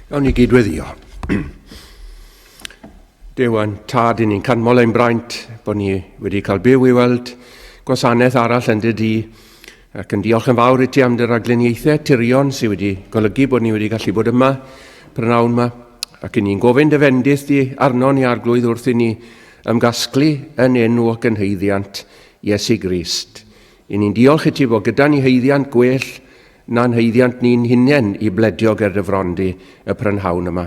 Gawn ni gydweddio. Dyw yn tad i ni'n canmol ein braint bod ni wedi cael byw i weld gwasanaeth arall yn dydy, ac yn diolch yn fawr i ti am dy ragluniaethau tirion sydd wedi golygu bod ni wedi gallu bod yma prynawn yma, ac i ni'n gofyn dy fendith di arno ni arglwydd wrth i ni ymgasglu yn enw ac yn heiddiant Iesu Grist. I ni'n diolch i ti bod gyda ni heiddiant gwell na'n heiddiant ni'n hunain i bledio ger dyfrondi y prynhawn yma.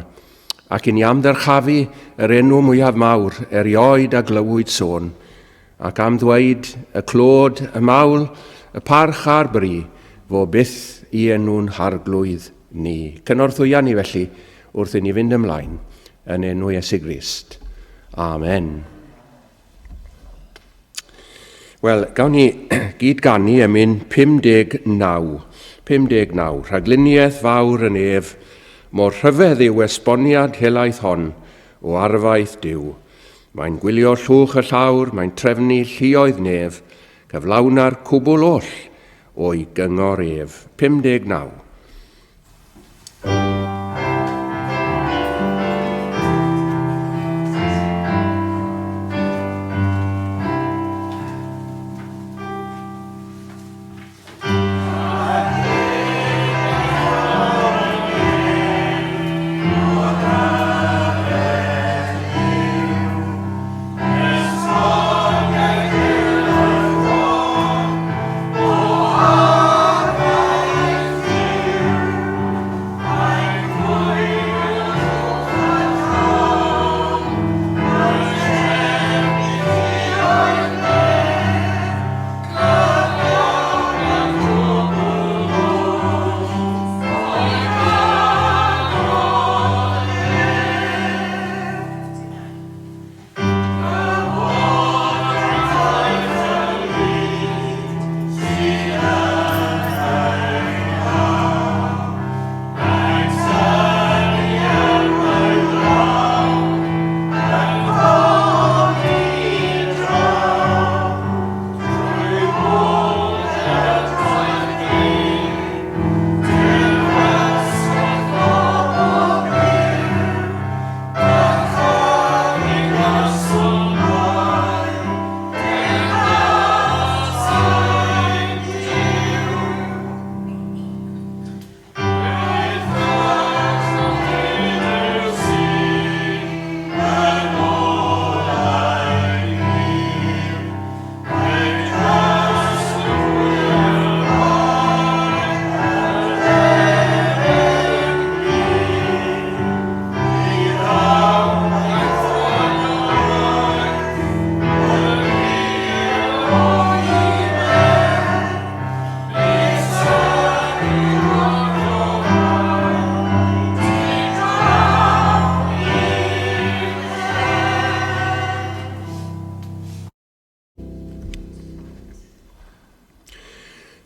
Ac i ni amddyrchafu yr enw mwyaf mawr erioed a glywyd sôn, ac am ddweud y clod, y mawl, y parch a'r bri, fo byth i enw'n harglwydd ni. Cynorthwya ni felly wrth i ni fynd ymlaen yn enw Iesu Grist. Amen. Wel, gawn ni gyd ganu emyn 59. 59. Rhagluniaeth fawr yn ef, mor rhyfedd yw esboniad helaeth hon o arfaeth Duw. Mae'n gwylio llwch y llawr, mae'n trefnu lluoedd nef, cyflawna'r cwbl oll o'i gyngor ef. 59.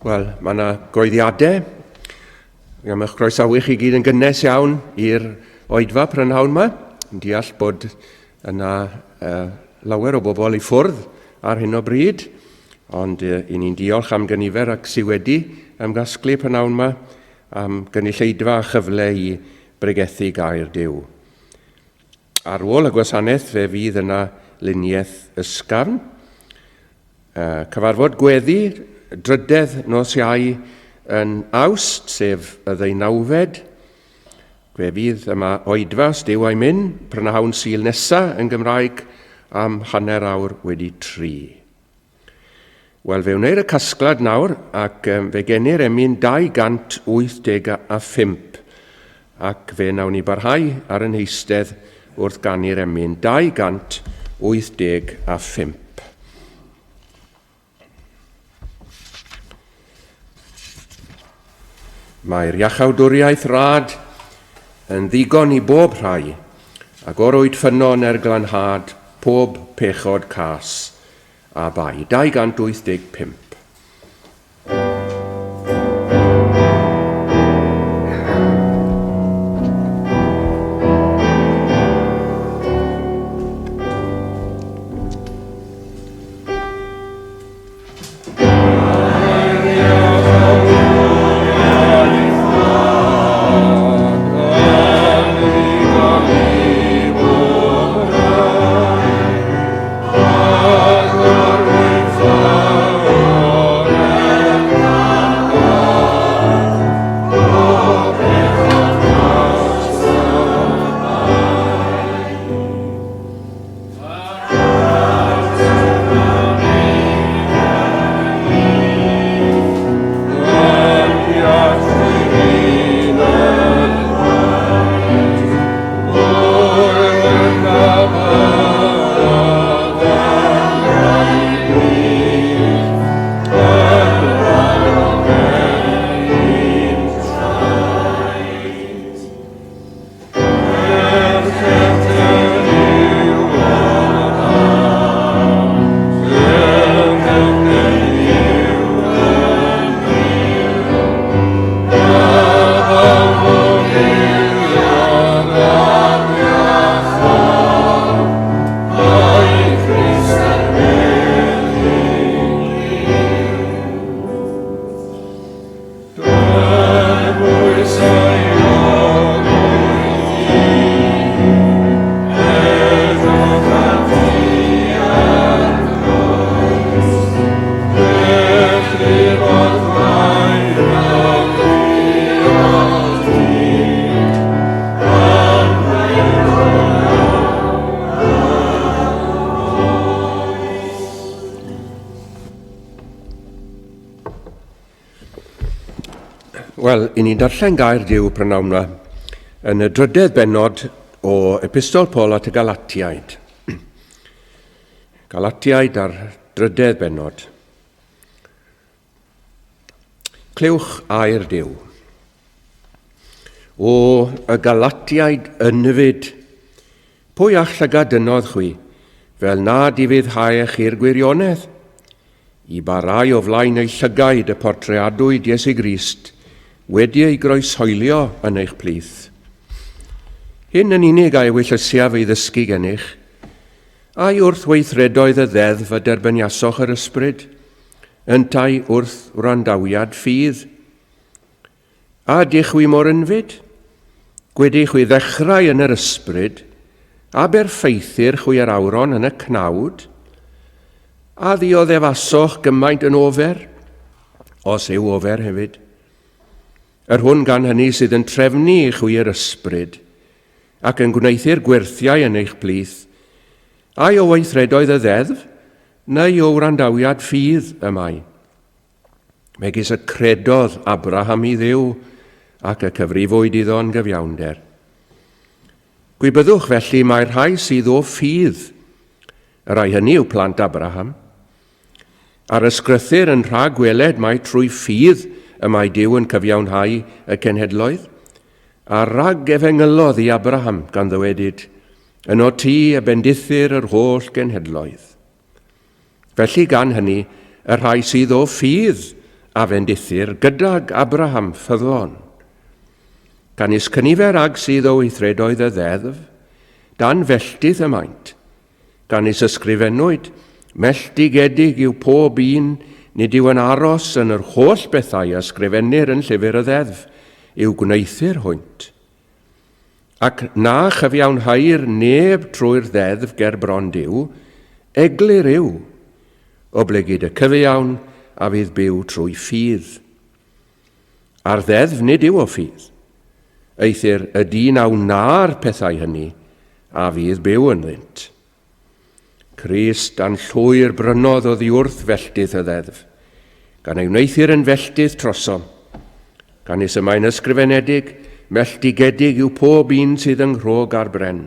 Wel, mae yna goeddiadau. Am eich croesawu chi gyd yn gynnes iawn i'r oedfa prynhawn yma. Yn deall bod yna lawer o bobl i ffwrdd ar hyn o bryd, ond i ni'n diolch am gynifer ac sydd wedi ymgasglu prynhawn yma am gynulleidfa a chyfle i bregethu gair Duw. Ar ôl y gwasanaeth fe fydd yna luniaeth ysgafn, cyfarfod gweddi, drydedd nos Iau yn Awst, sef y 19. Fe fydd yma oedfa os Duw a'i mynd, prynhawn Sul nesa yn Gymraeg am hanner awr wedi 3. Wel, fe wneud y casglad nawr ac fe genir emyn 285 ac fe nawn ni barhau ar yn heistedd wrth ganu'r emyn 285. Mae'r iachawdwriaeth rad yn ddigon i bob rhai, ac orwyd ffynnon glanhad pob pechod cas a bai. 285. Wel, i ni'n darllen gair Duw prynawn yma yn y drydedd bennod o epistol Paul at y Galatiaid. Galatiaid ar drydedd bennod. Clywch air Duw. O y Galatiaid ynfyd, pwy all y gadynodd chwi, fel nad I fyddhau eich i'r gwirionedd, I barai o flaen ei llygaid y portreadwyd Iesu Grist, wedi ei groeshoelio yn eich plith. Hyn yn unig a'i wyllysia fe I ddysgu gennych, a'i wrth weithredoedd y ddeddf a derbyniasoch yr ysbryd, yntai wrth wrandawiad ffydd. A dych wi mor ynfyd, gwedych wi ddechrau yn yr ysbryd, a berffeithir chwi yr awron yn y cnawd, a ddioddefasoch gymaint yn ofer, os yw ofer hefyd. Hwn gan hynny sydd yn trefnu I chwi yr ysbryd, ac yn gwneithio'r gwerthiau yn eich plith, a'i o weithredoedd y ddeddf, neu o wrandawiad ffydd y mai. Megis y credodd Abraham I Dduw, ac y cyfrifwyd iddo'n gyfiawnder. Gwybyddwch felly mae'r rhai sydd o ffydd, y rai hynny yw plant Abraham. Ar ysgrythyr yn rhag gweled mae trwy ffydd y mae Duw yn cyfiawnhau y cenhedloedd, a rhag efengylodd I Abraham gan ddywedyd, yno ti y bendithir yr holl genhedloedd. Felly gan hynny, y rhai sydd o ffydd a fendithir gydag Abraham ffyddlon. Gan iscynifer ag sydd o weithredoedd y ddeddf, dan felltith y maint, gan ysgrifennwyd, melltigedig yw pob un, nid yw yn aros yn yr holl bethau a sgrifennir yn llyfr y ddeddf, yw gwneithir hwynt. Ac na chyfiawnhau'r neb trwy'r ddeddf ger bron Duw, eglir yw, o blegyd y cyfiawn a fydd byw trwy ffydd. A'r ddeddf nid yw o ffydd, eithir y dyn aw na'r pethau hynny, a fydd byw yn ddynt. Grist dan llwy'r brynodd o ddiwrth felltith y ddeddf, gan ei wneithir yn felltith trosom, gan is yma'n ysgrifenedig, melltigedig yw pob un sydd yn nghrog ar bren.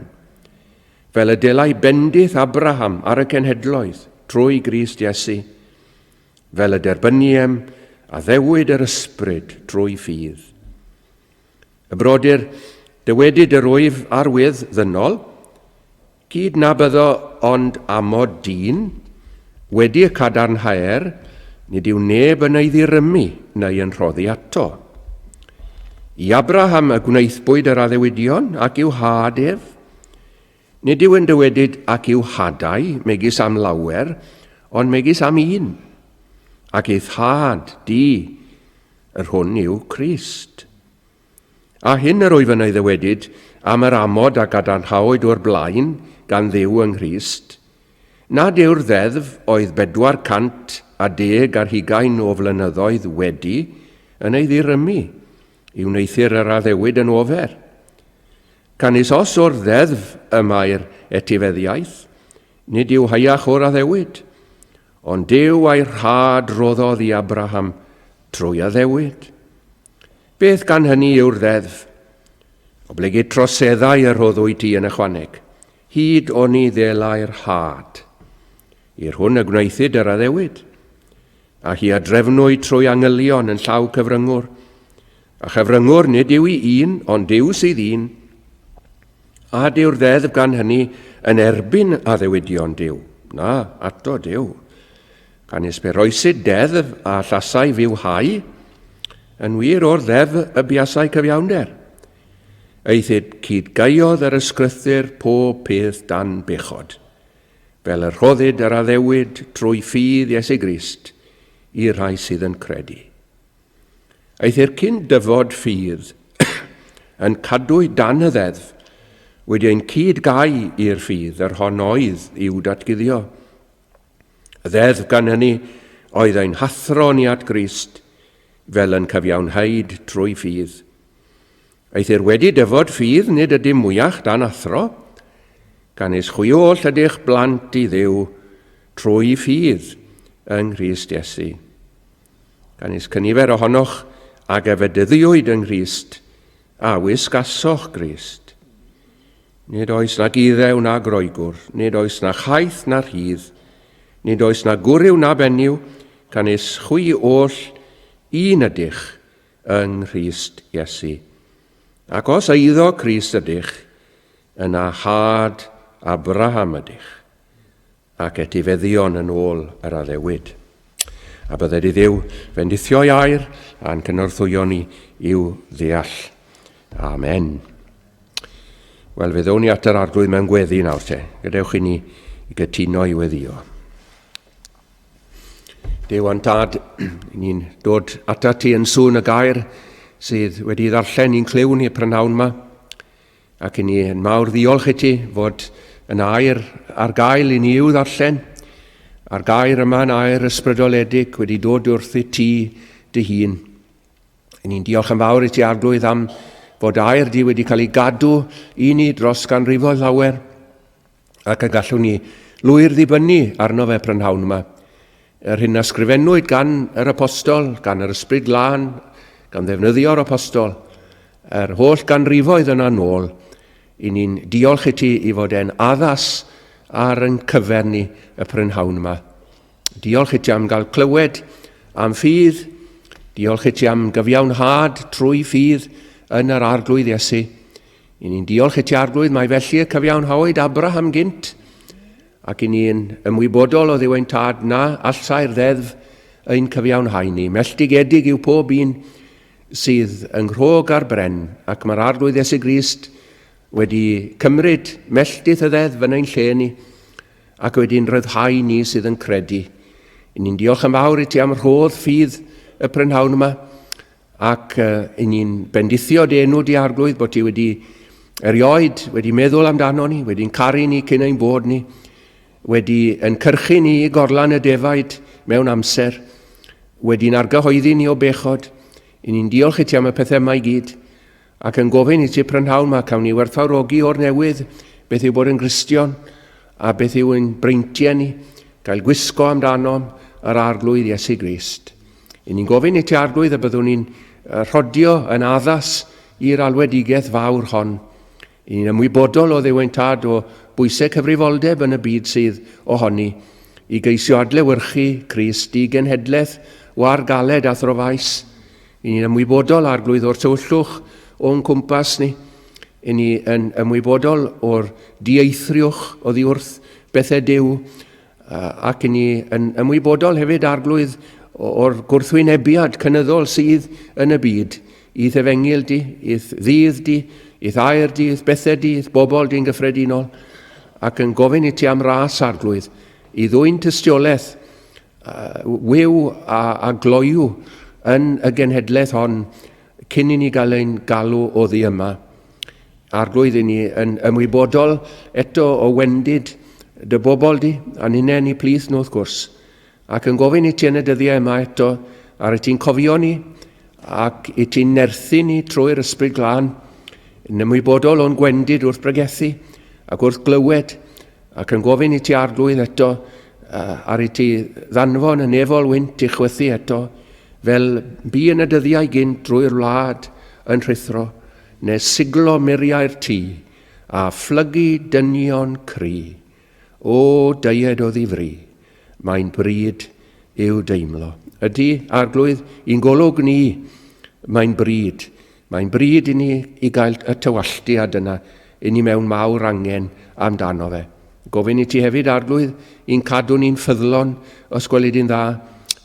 Fel y dylai bendith Abraham ar y cenhedloedd trwy Grist Iesu, fel y derbyniem a ddewyd yr ysbryd trwy ffydd. Y brodyr, dywedyd yr wyf arwydd ddynol, gyd na byddo ond amod dyn, wedi y cadarnhaer, nid yw neb yn ei ddirymu neu yn rhoddi ato. I Abraham y gwneithbwyd yr addewidion ac yw hadef, nid yw yn dywedyd ac yw hadau megis am lawer, ond megis am un, ac eith had, di, yr hwn yw Grist. A hyn yr wyf yn ei ddywedyd am yr amod a gadarnhawyd o'r blaen gan Dduw yng Nghrist, nad yw'r ddeddf oedd 410 ar 20 o flynyddoedd wedi yn ei ddirymu, I wneithir yr addewid yn ofer. Canis os o'r ddeddf yma'r etifeddiaeth, nid yw haiach o'r addewid, ond Duw a'i rhad roddodd I Abraham trwy addewid. Beth gan hynny yw'r ddeddf? O blegyd troseddau y rhoddwyd ti yn ychwaneg, hyd o'n I ddelai'r had. I'r hwn y gwneithid yr addewid, a hi adrefnwyd trwy angylion yn llaw cyfryngwr, a chyfryngwr nid yw I un, ond Duw sydd un, a dyw'r ddeddf gan hynny yn erbyn addewidion Duw. Na, ato Duw. Gan ysberoesid deddf a llasau fywhau, yn wir o'r ddeddf y biasau cyfiawnder. Eithid cydgaiodd yr ysgrythyr pob peth dan bechod, fel yr rhoddid yr addewid trwy ffydd Iesu Grist i'r rhai sydd yn credu. Eithir cyn dyfod ffydd yn cadwy dan y ddeddf, wedi ein cydgau i'r ffydd yr hon oedd i'w datguddio. Y ddeddf gan hynny oedd ein hathro ni at Grist fel yn cyfiawnhau trwy ffydd. Eithir wedi dyfod ffydd nid ydym mwyach dan athro, gan is chwiol ydych blant I Dduw trwy ffydd yng Nghrist Iesu. Gan is cynifer ohonoch ac efedyddiwyd yng Grist, a wisgasoch Grist. Nid oes na guddew na groegwr, nid oes na chaeth na rhydd, nid oes na gwryw na benyw, can is chwi oll un ydych yng Nghrist Iesu. Ac os eiddo Crist ydych, yna had Abraham ydych, ac etifeddion yn ôl yr addewid. A bydded i Dduw fendithio'i air a'n cynorthwyo ni i'w ddeall. Amen. Wel, fe ddown ni at yr arglwydd mewn gweddi nawr te. Gadewch i ni i gytuno i weddio. Duw a'n tad, ni'n dod ata ti yn sŵn y gair sydd wedi ddarllen i'n clyw ni y prynawn yma, ac i ni yn mawr ddiolch i ti fod yn air ar gael i ni i'w ddarllen. A'r gair yma'n air ysbrydoledig wedi dod wrth i ti dy hun. Ni'n diolch yn fawr i ti arglwydd am fod air di wedi cael ei gadw i ni dros ganrifoedd lawer, ac y gallwn ni lwyr ddibynnu arno fe prynhawn yma. Yr hyn ysgrifennwyd gan yr apostol, gan yr ysbryd glân, gan ddefnyddio'r apostol, yr holl ganrifoedd yna nôl, i ni'n diolch i ti i fod e'n addas ar yn cyfer ni y prynhawn yma. Diolch i ti am gael clywed am ffydd, diolch i ti am gyfiawnhad trwy ffydd yn yr arglwydd Iesu. I ni'n diolch i ti arglwydd mae felly y cyfiawnhawyd Abraham gynt, ac i ni'n ymwybodol o ddiwein tad na allai'r ddeddf ein cyfiawnhau ni. Melltigedig yw pob un sydd yng nghrog ar bren, ac mae'r arglwydd Iesu Grist wedi cymryd melltith y ddeddf yn ein lle ni, ac wedi'n ryddhau ni sydd yn credu. I ni'n diolch yn fawr i ti am rhodd ffydd y prynhawn yma, ac i ni'n bendithio dy enw di arglwydd bod ti wedi erioed, wedi meddwl amdano ni, wedi'n caru ni cyn ein bod ni, wedi yn cyrchu ni i gorlan y defaid mewn amser, wedi'n argyhoeddi ni o bechod. I ni'n diolch i ti am y pethau yma i gyd, ac yn gofyn i ti prynhawn yma cawn ni werthfawrogi o'r newydd beth yw bod yn Gristion a beth yw ein breintiau ni, gael gwisgo amdano yr arglwydd Iesu Grist. I ni'n gofyn i ti arglwydd y byddwn ni'n rhodio yn addas i'r alwedigaeth fawr hon. I ni'n ymwybodol o ddiwyntad o bwysau cyfrifoldeb yn y byd sydd ohoni, i geisio adlewyrchu Crist i genhedlaeth o argaled a throfais. I ni'n ymwybodol arglwydd o'r tywyllwch o'n cwmpas ni, i ni yn ymwybodol o'r dieithriwch oddi wrth bethau Duw, ac i ni yn ymwybodol hefyd arglwydd o'r gwrthwynebiad cynyddol sydd yn y byd, i ddefengil di, i ddydd di, i ddair di, i bethau di, i bobl di'n gyffredinol, ac yn gofyn i ti am ras arglwydd, i ddwy'n tystiolaeth wyw a gloiw yn y genhedlaeth hon, cyn i ni gael ein galw o ddi yma. Arglwydd i ni yn ymwybodol eto o wendid dy bobl di, a'n unen ni plith nhw wrth gwrs, ac yn gofyn i ti yn y dyddiau yma eto, ar y ti'n cofio ni, ac i ti'n nerthu ni trwy'r ysbryd glân, yn ymwybodol o'n gwendid wrth bregethu, ac wrth glywed, ac yn gofyn i ti arglwydd eto, ar i ti ddanfon yn efol wynt i chwythu eto, fel bu yn y dyddiau gynt drwy'r wlad yn rhithro, neu siglo muriau'r tŷ, a phlygu dynion cry. O deied o ddifri, mae'n bryd i'w deimlo. Ydy, arglwydd, i'n golwg ni, mae'n bryd. Mae'n bryd i ni i gael y tywalltiad yna, i ni mewn mawr angen amdano fe. Gofyn i ti hefyd arglwydd, i'n cadw ni'n ffyddlon, os gwelid i'n dda,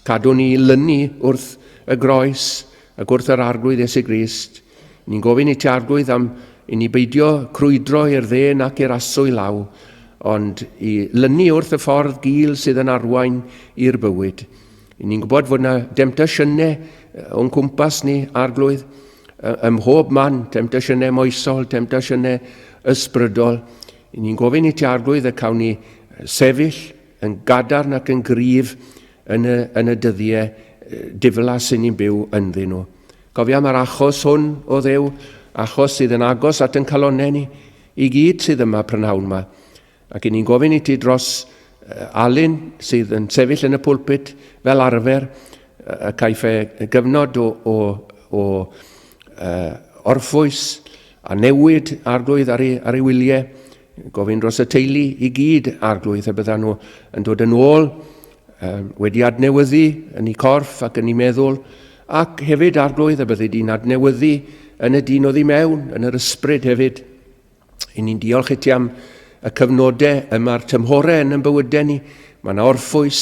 cadw ni lynu wrth y groes ac wrth yr arglwydd Iesu Grist. Ni'n gofyn i ti arglwydd am i ni beidio crwydro i'r dden ac i'r aswy law, ond i lynu wrth y ffordd gul sydd yn arwain i'r bywyd. Ni'n gwybod fod yna demtasiynau o'n cwmpas ni arglwydd, ym mhob man, temtasiynau moesol, temtasiynau ysbrydol. Ni'n gofyn i ti arglwydd y cawn ni sefyll yn gadarn ac yn gryf yn y dyddiau diflas sy'n ni'n byw ynddyn nhw. Cofia mae'r achos hwn o Dduw, achos sydd yn agos at yn calonau ni, i gyd sydd yma prynhawn yma. Ac ni'n gofyn i ti dros Alun sydd yn sefyll yn y pwlpit fel arfer, caiff e gyfnod o o orffwys a newid arglwydd ar ei wyliau, gofyn dros y teulu i gyd arglwydd a byddan nhw yn dod yn ôl, wedi adnewyddu yn ei corff ac yn ei meddwl, ac hefyd arglwydd a bydde di'n adnewyddu yn y dyn oedd i mewn, yn yr ysbryd hefyd. I ni'n diolch i ti am y cyfnodau yma'r tymhorau yn bywydau ni. Mae yna orffwys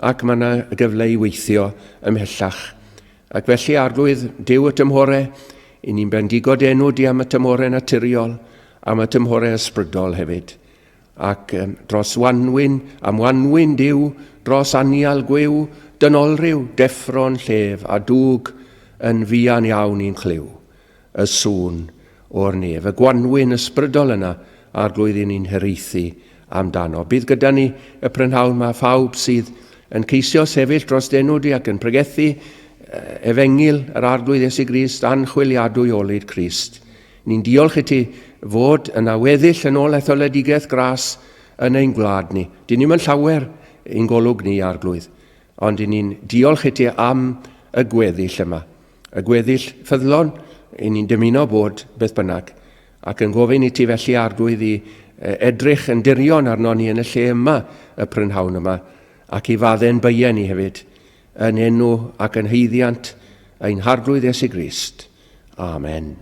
ac mae yna gyfle i weithio ymhellach. Ac felly arglwydd Duw y tymhorau, i ni'n bendigod enw di am y tymhorau naturiol, am y tymhorau ysbrydol hefyd. Ac dros wanwyn, am wanwyn Duw, dros anial gwew, dynolryw, deffro'n llef a dŵg yn fian iawn i'n chliw. Y sŵn o'r nef, y gwanwyn ysbrydol yna arglwydd i ni'n heraethu amdano. Bydd gyda ni y prynhawn mae phawb sydd yn ceisio sefyll dros enw di ac yn pregethu efengil yr arglwydd Iesu Grist a'n chwiliadwy olyd Crist. Ni'n diolch i ti fod yn aweddill yn ôl etholedigaeth gras yn ein gwlad ni. Dyn ni'n llawer ein golwg ni arglwydd, ond ni'n diolch i ti am y gweddill yma. Y gweddill ffyddlon, i ni'n dymuno bod beth bynnag, ac yn gofyn i ti felly arglwydd i edrych yn dirion arno ni yn y lle yma, y prynhawn yma, ac i fadde'n byen ni hefyd, yn enw ac yn heiddiant ein harglwydd Iesu Grist. Amen.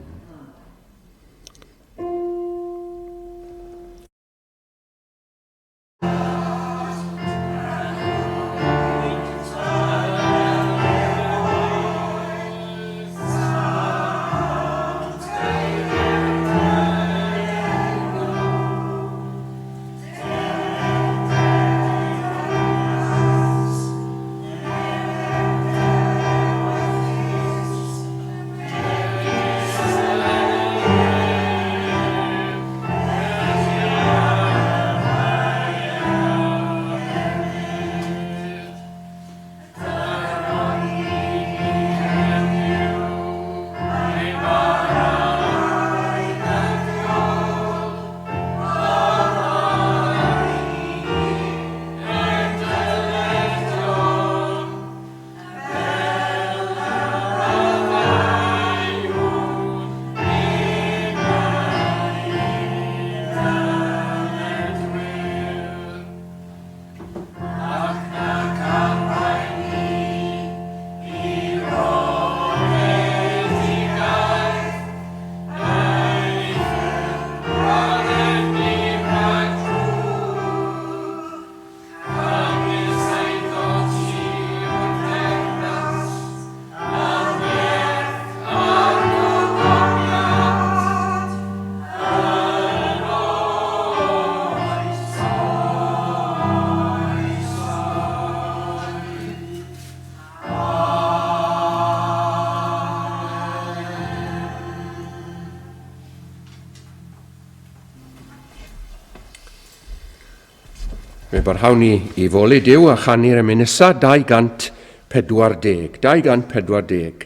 Fe barhawn ni i foli Duw a chanu'r emunesa 240. 240.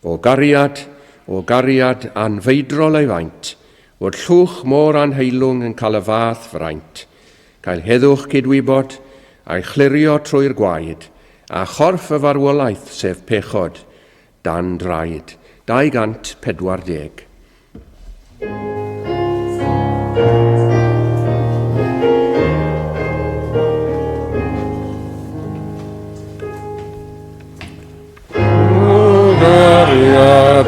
O gariad anfeidrol ei faint, fod llwch môr anheilwng yn cael y fath fraint, cael heddwch cydwybod a'i chlirio trwy'r gwaed, a chorff y farwolaeth sef pechod dan draed. 240.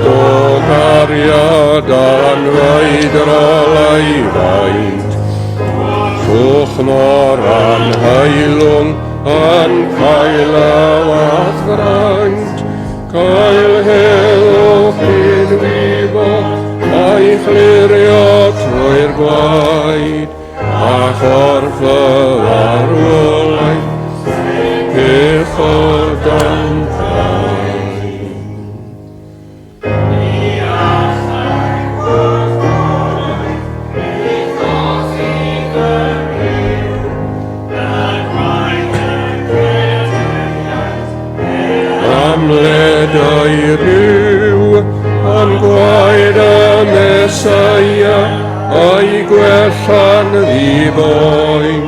Gariad anfeidrol ei faint, llwch môr anheilwng yn cael y fath fraint, cael heddwch cydwybod a'i chlirio trwy'r gwaed, a chorff y farwolaeth pechod dan draed. Amledau rhyw yn gwaed y Mesaia a'i gwellan ddiboen.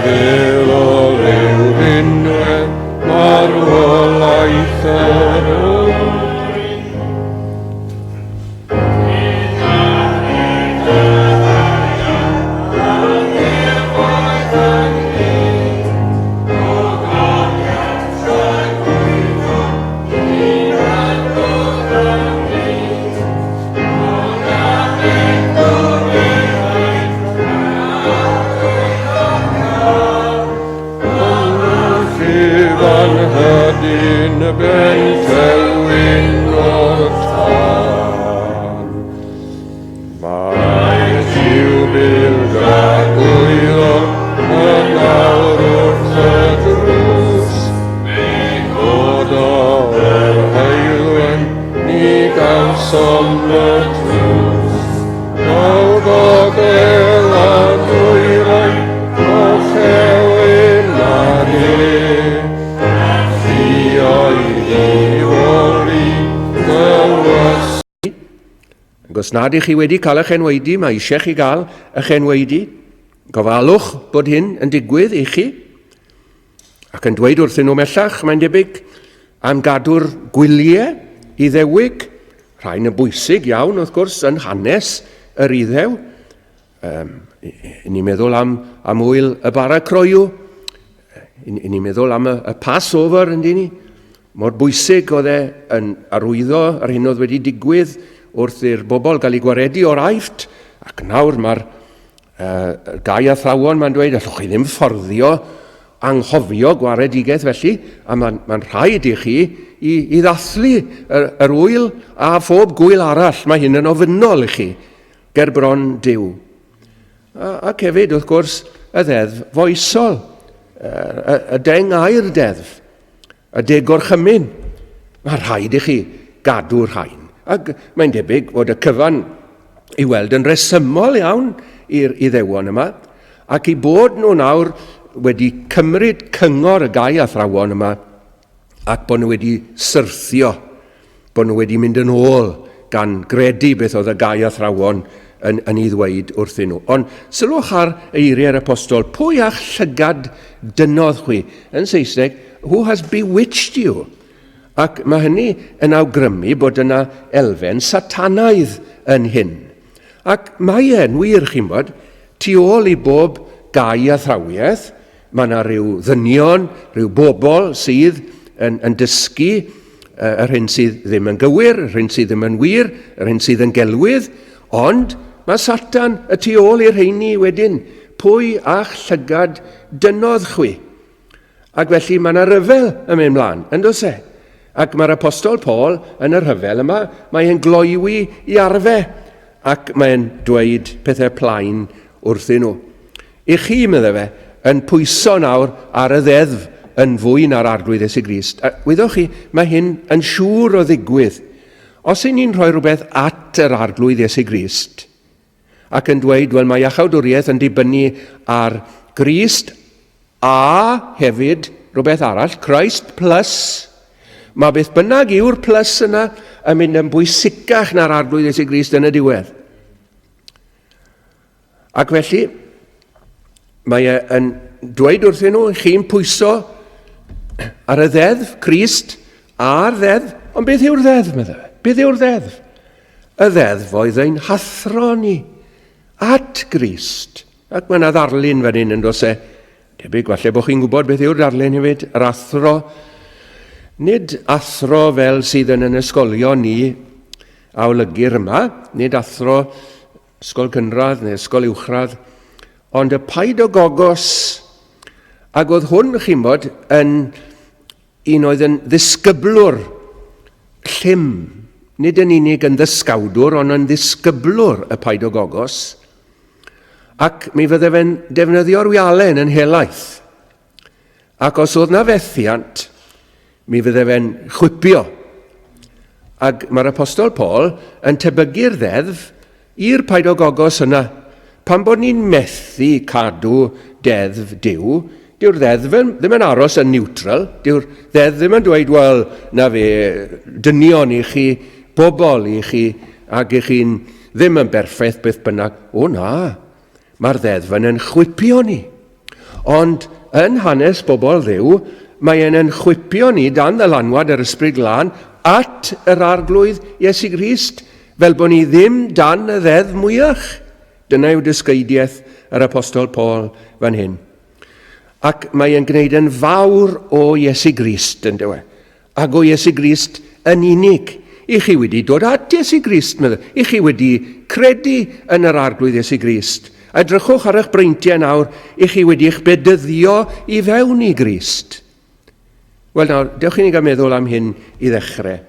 Fel o lew unwedd marwolaeth yr ôl. os nad ych chi wedi cael eich enwaedu, mae eisiau chi gael eich enwaedu. Gofalwch bod hyn yn digwydd i chi. Ac yn dweud wrthyn nhw mellach, mae'n debyg am gadw'r gwyliau i ddewig. Rhain yn bwysig iawn, wrth gwrs, yn hanes yr Iddew. Ni'n meddwl am wyl y bara croiw. Ni'n meddwl am y Passover, ynddi ni. Mor bwysig oedd e yn arwyddo ar hyn oedd wedi digwydd wrth i'r bobl gael ei gwaredu o'r Aifft. Ac nawr mae'r gau athrawon mae'n dweud, allwch chi ddim fforddio anghofio gwaredigaeth felly, a mae'n rhaid i chi i ddathlu yr wyl a phob gwyl arall. Mae hyn yn ofynnol i chi, ger bron Duw. Ac hefyd, wrth gwrs, y ddeddf foesol, y deng air deddf, y degor chymyn. Mae rhaid i chi gadw'r rhain. Ac mae'n debyg fod y cyfan i weld yn resymol iawn i'r Iddewon yma, ac i bod nhw nawr wedi cymryd cyngor y gau athrawon yma, ac bod nhw wedi syrthio, bod nhw wedi mynd yn ôl gan gredu beth oedd y gau athrawon yn ei ddweud wrthyn nhw. Ond sylwch ar eiriau'r apostol, pwy a'ch llygad dynodd chwi? Yn Saesneg, who has bewitched you? Ac mae hynny yn awgrymu bod yna elfen satanaidd yn hyn. Ac mae e'n wir, chi'n bod, tu ôl i bob gau athrawiaeth, mae yna rhyw ddynion, rhyw bobl sydd yn dysgu yr hyn sydd ddim yn gywir, yr hyn sydd ddim yn wir, yr hyn sydd yn gelwydd, ond mae Satan y tu ôl i'r rheini wedyn. Pwy a'ch llygad dynodd chwi? Ac felly mae yna ryfel yn mynd mlaen, yn does e? Ac mae'r apostol Paul yn y rhyfel yma, mae e'n gloiwi i arfe, ac mae'n dweud pethau plaen wrthyn nhw. I chi, meddai fe, yn pwyso nawr ar y ddeddf yn fwy na'r arglwydd Iesu Grist. Wyddwch chi, mae hyn yn siŵr o ddigwydd. Os y'n ni'n rhoi rhywbeth at yr arglwydd Iesu Grist, ac yn dweud, wel, mae iachawdwriaeth yn dibynnu ar Grist a hefyd rhywbeth arall, Christ plus, mae beth bynnag yw'r plus yna yn mynd yn bwysicach na'r arglwydd Iesu Grist yn y diwedd. Ac felly, mae e'n dweud wrthyn nhw, chi'n pwyso ar y ddeddf, Crist a'r ddeddf, ond beth yw'r ddeddf, meddai? Beth yw'r ddeddf? Y ddeddf oedd ein hathro ni at Grist. Ac mae'n ddarlun fan hyn yn dos e. Debyg, falle bod chi'n gwybod beth yw'r darlun hefyd, yr athro. Nid athro fel sydd yn ysgolion ni a olygu'r yma, nid athro ysgol cynradd neu ysgol uwchradd, ond y paidogogos, ac oedd hwn, chi'n bod, yn un oedd yn ddisgyblwr llym, nid yn unig yn ddysgawdwr, ond yn ddisgyblwr y paidogogos, ac mi fydde fe'n defnyddio'r wialen yn helaeth. Ac os oedd na fethiant, mi fydde fe'n chwipio. Ac mae'r apostol Paul yn tebygu'r ddeddf i'r paidogogos yna. Pan bod ni'n methu cadw deddf Duw, dyw'r ddeddf ddim yn aros yn niwtral. Dyw'r ddeddf ddim yn dweud, wel, na fe, dynion i chi, bobl i chi, ac i chi'n ddim yn berffaith beth bynnag. O na, mae'r ddeddf yn chwipio ni. Ond yn hanes bobl Dduw, mae e'n chwipio ni dan ddylanwad yr Ysbryd Glân at yr arglwydd Iesu Grist, fel bod ni ddim dan y ddeddf mwyach. Dyna yw dysgeidiaeth yr apostol Paul fan hyn. Ac mae e'n gwneud yn fawr o Iesu Grist, yn dywe. Ac o Iesu Grist yn unig. I chi wedi dod at Iesu Grist, meddwl. I chi wedi credu yn yr arglwydd Iesu Grist. Edrychwch ar eich breintiau nawr, i chi wedi eich bedyddio i fewn i Grist. Wel nawr, dewch i ni gael meddwl am hyn i ddechrau.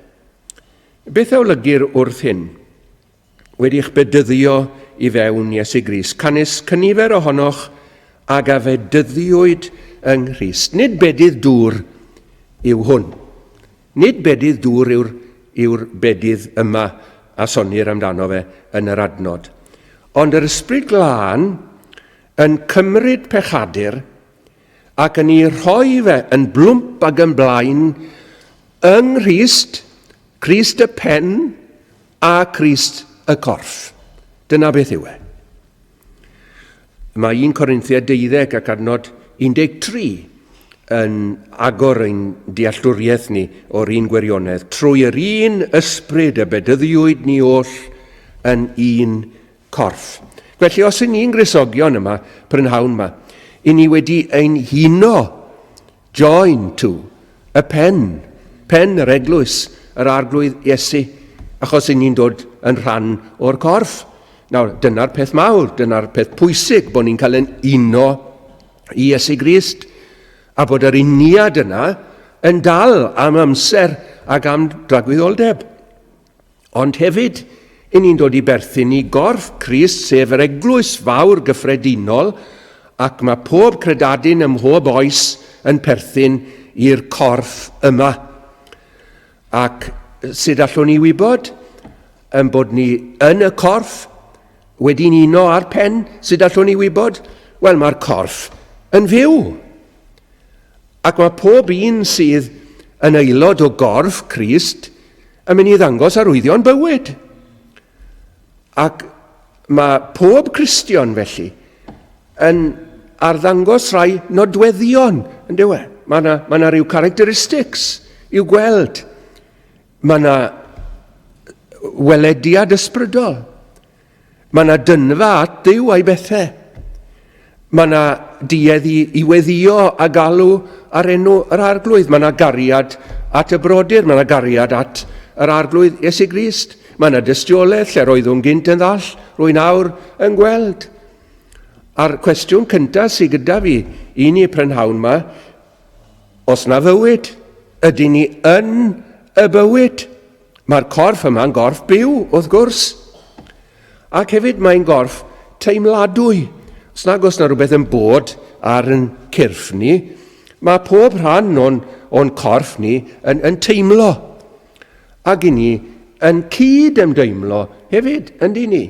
Beth olygu'r wrth hyn? Wedi eich bedyddio i fewn Iesu Grist. Canis cynifer ohonoch ag a fedyddiwyd yng Nghrist. Nid bedydd dŵr yw hwn. Nid bedydd dŵr yw'r bedydd yma a sonir amdano fe yn yr adnod. Ond yr Ysbryd Glân yn cymryd pechadur ac yn ei rhoi fe yn blwmp ac yn blaen yng Nghrist, Crist y pen a Crist y corff. Dyna beth yw e. Mae 1 Corinthiaid 12 ac adnod 13 yn agor ein dealltwriaeth ni o'r un gwirionedd. Trwy'r un ysbryd y bedyddiwyd ni oll yn un corff. Felly os y'n ni'n grisogion yma, prynhawn yma, i ni wedi ein huno, join to, y pen yr eglwys, yr arglwydd Iesu, achos y'n ni'n dod yn rhan o'r corff. Nawr, dyna'r peth mawr, dyna'r peth pwysig, bod ni'n cael yn uno i Iesu Grist, a bod yr uniad yna yn dal am amser ac am dragwyddoldeb. Ond hefyd, i ni'n dod i berthyn i gorff Crist, sef yr eglwys fawr gyffredinol, ac mae pob credadun ym mhob oes yn perthyn i'r corff yma. Ac sut allwn ni wybod bod ni yn y corff, wedi'n uno ar pen, sut allwn ni wybod? Wel, mae'r corff yn fyw. Ac mae pob un sydd yn aelod o gorff Crist yn mynd i ddangos arwyddion bywyd. Ac mae pob Cristion felly yn arddangos rai nodweddion, yn dyw e. Mae yna rhyw characteristics i'w gweld. Mae yna welediad ysbrydol. Mae yna dynfa at Dduw a'i bethau. Mae yna duedd i weddio a galw ar enw yr arglwydd. Mae yna gariad at y brodyr, mae yna gariad at yr arglwydd Iesu Grist. Mae yna dystiolaeth lle roeddwn gynt yn ddall, rwy'n awr yn gweld. A'r cwestiwn cyntaf sydd gyda fi, i ni prynhawn yma, os na fywyd, ydy ni yn y bywyd? Mae'r corff yma'n gorff byw, wrth gwrs. Ac hefyd mae'n gorff teimladwy. Os nag oes na rhywbeth yn bod ar yn cyrff ni, mae pob rhan o'n corff ni yn teimlo. Ac i ni yn cyd ymdeimlo hefyd, ynddi ni.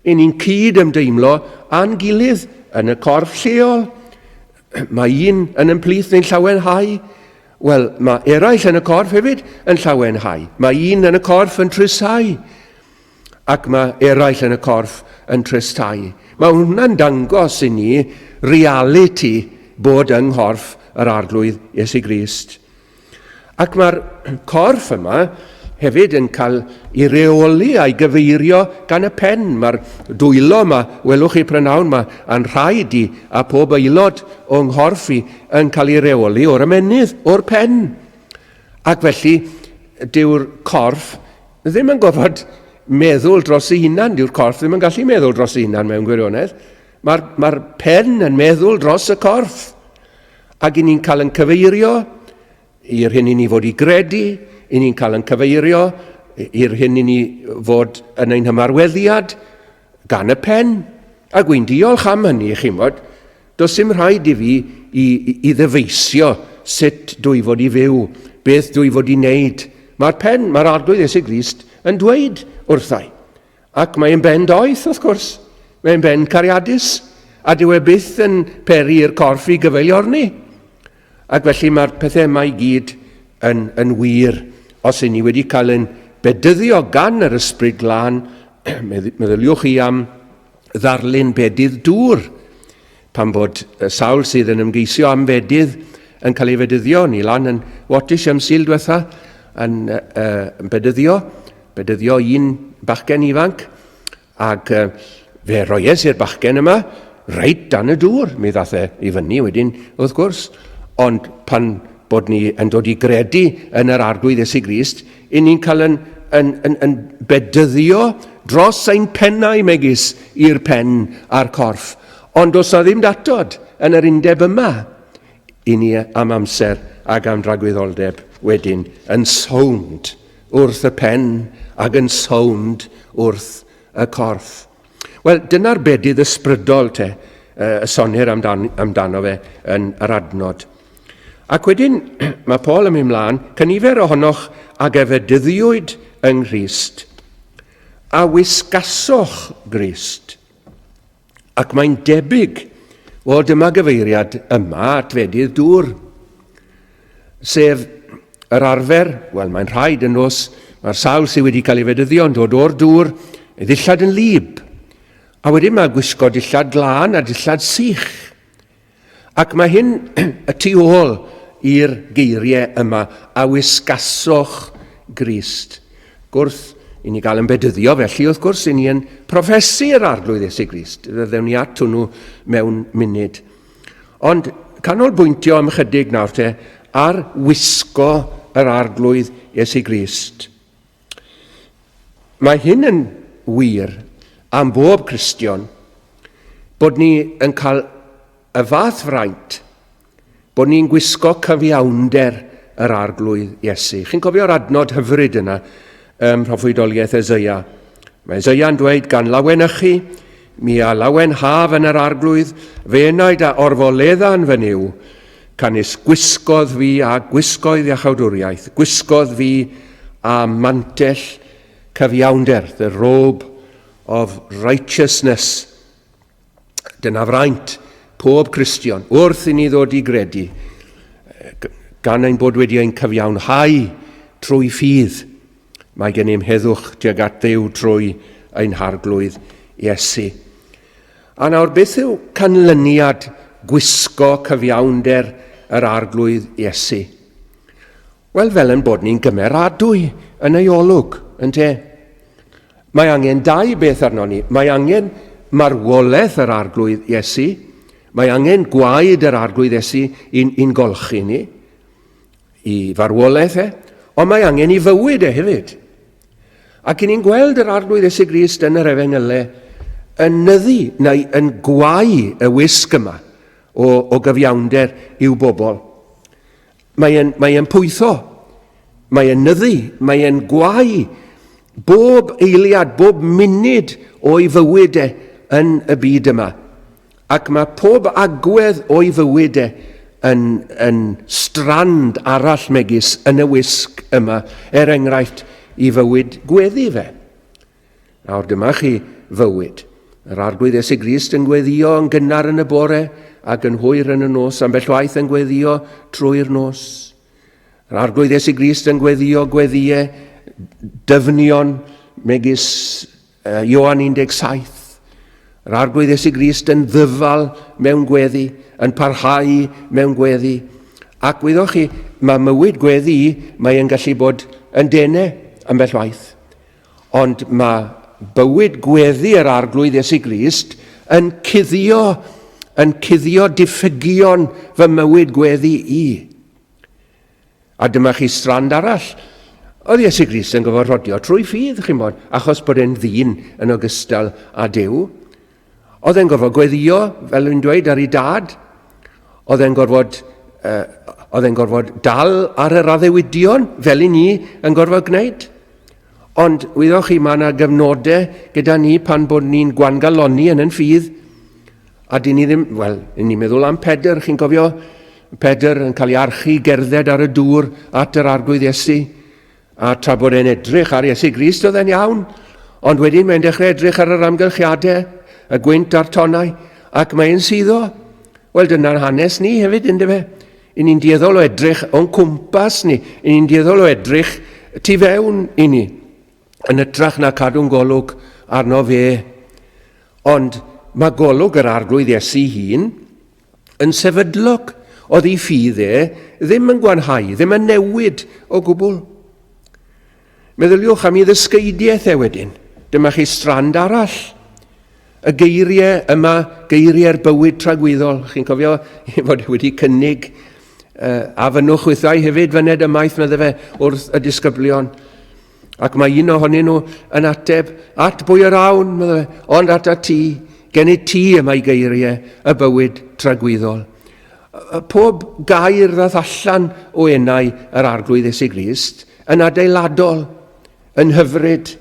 I ni'n cyd ymdeimlo a'n gilydd yn y corff lleol. Mae un yn plith neu'n llawenhau. Wel, mae eraill yn y corff hefyd yn llawenhau. Mae un yn y corff yn trysau. Ac mae eraill yn y corff yn trysau. Mae hwnna'n dangos i ni reality bod yng nghorff yr arglwydd Iesu Grist. Ac mae'r corff yma hefyd yn cael ei reoli a'i gyfeirio gan y pen. Mae'r dwylo yma, welwch chi prynhawn yma, yn rhaid i a pob aelod o'n nghorff i yn cael ei reoli o'r ymenydd, o'r pen. Ac felly, dyw'r corff ddim yn gofod meddwl dros ei hunan, dyw'r corff ddim yn gallu meddwl dros ei hunan mewn gwirionedd. Mae'r pen yn meddwl dros y corff. Ac i ni'n cael yn cyfeirio i'r hyn i ni fod i gredu, i ni'n cael yn cyfeirio i'r hyn i ni fod yn ein hymarweddiad gan y pen. A gwy'n diolch am hynny, chi mod. Does dim rhaid i fi i ddyfeisio sut dwi fod i fyw, beth dwi fod i wneud. Mae'r pen, mae'r arglwydd Iesu Grist yn dweud wrthai. Ac mae'n ben doeth, wrth gwrs. Mae'n ben cariadus. A dyw e byth yn peri i'r corff i gyfeilior ni. Ac felly mae'r pethau yma i gyd yn wir. Os y'n ni wedi cael yn bedyddio gan yr ysbryd glân, meddyliwch chi am ddarlun bedydd dŵr, pan bod sawl sydd yn ymgeisio am fedydd yn cael ei fedyddio, ni lan yn Wattish am Sul diwetha, yn bedyddio un bachgen ifanc, ac fe roies i'r bachgen yma, reit dan y dŵr, mi ddath i fyny wedyn, wrth gwrs, ond pan bod ni yn dod i gredu yn yr arglwydd Iesu Grist, i ni'n cael yn bedyddio dros ein pennau megis i'r pen a'r corff. Ond os na ddim datod yn yr undeb yma, i ni am amser ac am dragwyddoldeb wedyn yn sownd wrth y pen ac yn sownd wrth y corff. Wel, dyna'r bedydd ysbrydol te, y sonir amdano fe yn yr adnod. Ac wedyn, mae Paul yn mynd mlaen, cynifer ohonoch ag efedyddiwyd yng Grist, a wisgasoch Grist. Ac mae'n debyg o dyma gyfeiriad yma at fedydd dŵr, sef yr arfer, wel mae'n rhaid yn os, mae'r sawl sydd wedi cael ei fedyddio yn dod o'r dŵr, Dillad yn lib. A wedyn mae gwisgo dillad glân a dillad sych. Ac mae hyn y tu ôl i'r geiriau yma, a wisgasoch Grist. Gwrth i ni gael yn bedyddio, felly wrth gwrs i ni yn profesu'r arglwydd Iesu Grist. Ddewn ni at hwnnw mewn munud. Ond canolbwyntio am ychydig nawr te ar wisgo yr arglwydd Iesu Grist. Mae hyn yn wir am bob Cristion bod ni yn cael y fath fraint bod ni'n gwisgo cyfiawnder yr arglwydd Iesu. Chi'n cofio'r adnod hyfryd yna proffwydoliaeth Eseia. Mae Eseia'n dweud, gan lawen ychi, mi a lawen haf yn yr arglwydd, fe enaid a orfoledda'n fy niw, canis gwisgodd fi a gwisgoedd iachawdwriaeth, gwisgodd fi a mantell cyfiawnder, the robe of righteousness. Dyna fraint pob Cristion, wrth i ni ddod i gredu, gan ein bod wedi ein cyfiawnhau trwy ffydd, mae gen i'n heddwch tuag at Dduw trwy ein harglwydd Iesu. A nawr, beth yw canlyniad gwisgo cyfiawnder yr arglwydd Iesu? Wel, fel yn bod ni'n gymeradwy yn ei olwg, ynte? Mae angen dau beth arno ni. Mae angen marwolaeth yr arglwydd Iesu. Mae angen gwaed yr arglwydd Iesu i'n golchi ni, i farwolaeth ond mae angen i fywyd hefyd. Ac ni'n gweld yr arglwydd Iesu Grist yn yr Efengylau yn nyddu neu yn gwau y wisg yma o gyfiawnder i'w bobl. Mae e'n pwytho, mae e'n nyddu, mae e'n gwau bob eiliad, bob munud o'i fywyd yn y byd yma. Ac mae pob agwedd o'i fywyd yn strand arall megis yn y wisg yma, enghraifft i fywyd gweddi fe. Nawr dyma chi fywyd. Yr arglwydd Iesu Grist yn gweddio yn gynnar yn y bore ac yn hwyr yn y nos, ambell waith yn gweddio trwy'r nos. Yr arglwydd Iesu Grist yn gweddio gweddiau dyfnion megis Ioan 17. Yr arglwydd Iesu Grist yn ddyfal mewn gweddi, yn parhau mewn gweddi. Ac wyddwch chi, mae mywyd gweddi, mae'n gallu bod yn denau ambell waith. Ond mae bywyd gweddi yr arglwydd Iesu Grist yn cuddio diffygion fy mywyd gweddi i. A dyma chi strand arall. Oedd Iesu Grist yn gyfarfodio trwy ffydd, chi'n bod, achos bod e'n ddyn yn ogystal â Duw. Oedd e'n gorfod gweddio, fel yw'n dweud, ar ei dad. Oedd e'n gorfod dal ar yr addewiddion, fel i ni yn gorfod gwneud. Ond, wyddwch chi, mae yna gyfnodau gyda ni pan bod ni'n gwangaloni yn ffydd. A dyn ni ddim, wel, ni'n meddwl am Pedr, chi'n cofio? Pedr yn cael ei archu gerdded ar y dŵr at yr arglwydd Iesu. A tra bod e'n edrych ar Iesu Grist oedd e'n iawn. Ond wedyn mae'n dechrau edrych ar yr amgylchiadau, y gwynt a'r tonau, ac mae'n suddo. Wel, dyna'r hanes ni hefyd, ynddo fe. I ni'n dieddol o edrych o'n cwmpas ni. I ni'n dieddol o edrych tu fewn i ni. Yn ytrach na cadw'n golwg arno fe. Ond mae golwg yr arglwydd Iesu hun yn sefydlog. Oedd ei ffydd ddim yn gwanhau, ddim yn newid o gwbl. Meddyliwch am ei ddysgeidiaeth wedyn. Dyma chi strand arall. Y geiriau yma, geiriau'r bywyd tragwyddol. Chi'n cofio fod wedi cynnig a fynwch wythau hefyd fyned ymaith medde fe wrth y disgyblion. Ac mae un ohonyn nhw yn ateb at bwy yr awn, medde fe, ond at a ti, gennym ti yma i geiriau y bywyd tragwyddol. Pob gair ddath allan o enau yr arglwydd Iesu Grist yn adeiladol, yn hyfryd,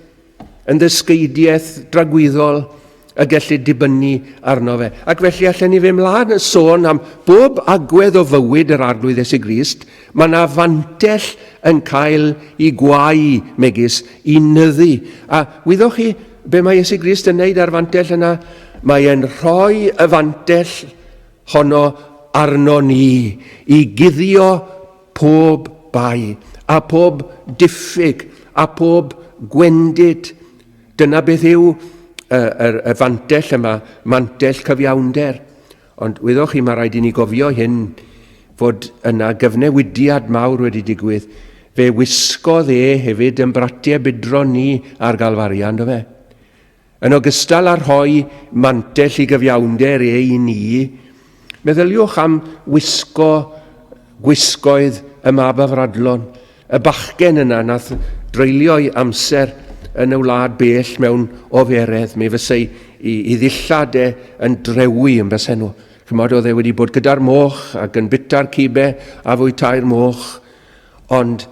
yn ddysgeidiaeth dragwyddol, y gellu dibynnu arno fe. Ac felly allan ni fe mlaen yn sôn am bob agwedd o fywyd yr arglwydd Iesu Grist, mae yna fantell yn cael ei gwau megis i nyddu. A wyddwch chi be mae Iesu Grist yn neud ar fantell yna? Mae e'n rhoi y fantell honno arno ni i guddio pob bai, a pob diffyg, a pob gwendid. Dyna beth yw y fantell yma, mantell cyfiawnder. Ond wyddwch chi, mae rhaid i ni gofio hyn, fod yna gyfnewidiad mawr wedi digwydd. Fe wisgodd hefyd yn bratiau bydro ni ar galfarian, do fe? Yn ogystal â rhoi mantell i gyfiawnder i ni, meddyliwch am gwisgoedd y mab a fradlon, y bachgen yna nath dreulio'i amser yn y wlad bell mewn oferedd, mi fysai i ddillad yn drewi yn besenw. Chymod, oedd wedi bod gyda'r moch ac yn bita'r cibe a fwytau'r moch, ond